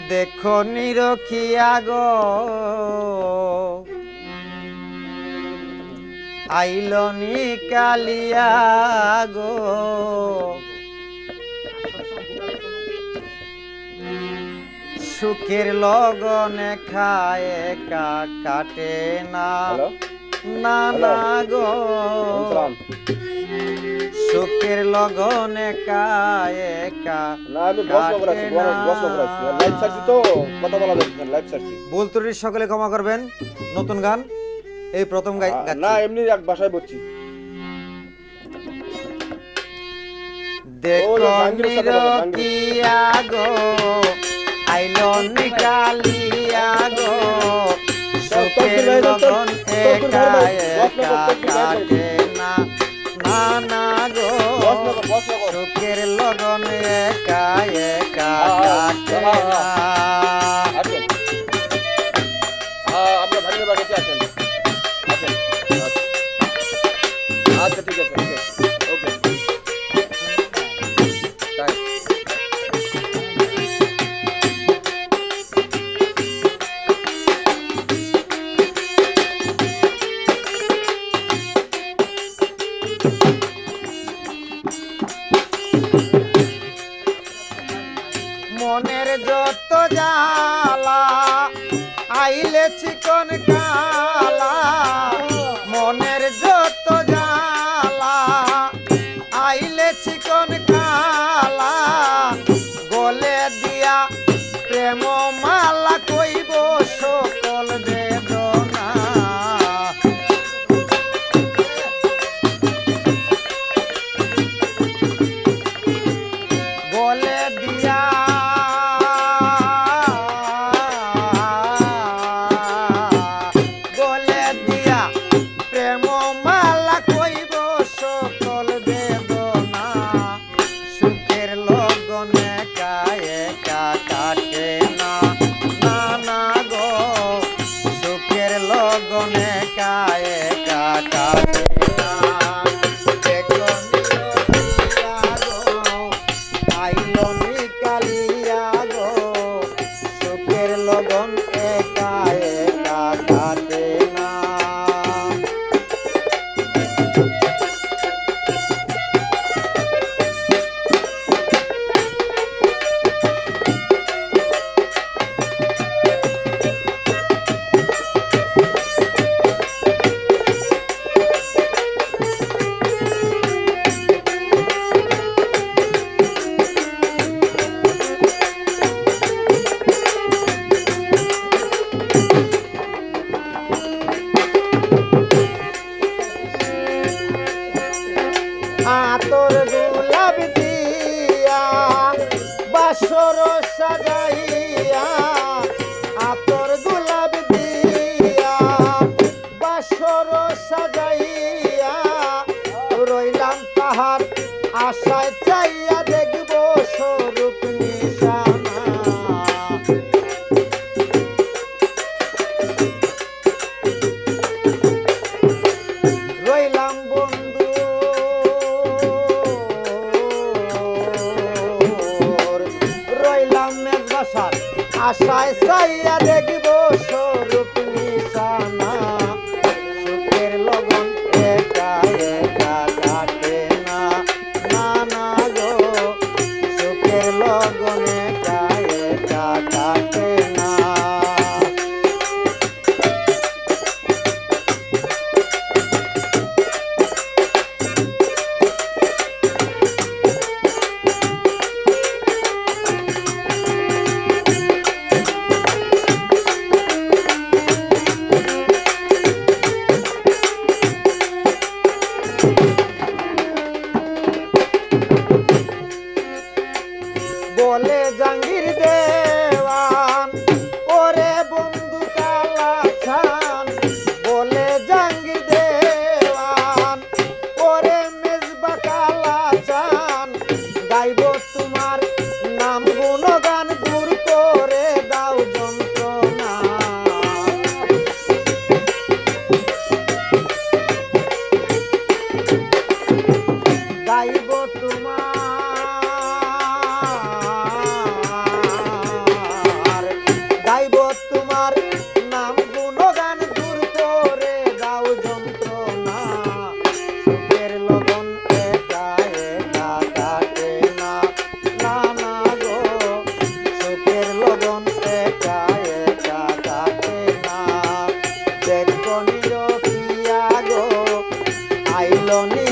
দেখো নিরখিয়া গো আইলনি কালিয়া গো সুখের লগনে খায় একা কাটে না না না গো সুখের লগনে খায় একা না আমি বসবো করাচ্ছি লাইভ সার্চি তো কথা বলা যাচ্ছে না লাইভ সার্চি ভুল ত্রুটি সকলে ক্ষমা করবেন নতুন গান এই প্রথম গাচ্ছি না এমনি এক ভাষায় বলছি দেখো নিরখিয়া গো আইলনি কালিয়া গো সুখের লগন একা একা কাটে না না না গো সুখের লগন একা একা কাটে না আপনার ভাগ্নের বাড়িতে আছেন আচ্ছা ঠিক আছে ওকে মনের যত জ্বালা আইলে চিকন কালা মনের যত জ্বালা আইলে চিকন কালা গলে দিয়া প্রেম মালা কইব সকল বেদনা গলে দিয়া লগনে কায়ে কাটাবে না দেখো নিরখিয়া গো আইলনি কালিয়া গো সুখের লগন একা একা কাটে না আতর গোলাপ দিয়া বাসর সাজাইয়া আতর গোলাপ দিয়া বাসর সাজাইয়া রইলাম তাহার আশায় চাইয়া দেখব স্বরূপ নিশানা রইলাম বন্ধু আশায় চাইয়া দেখব স্বরূপ নিশানা সুখের লগন একা একা কাটে না না না গো সুখের লগন একা একা কাটে না আইলো নি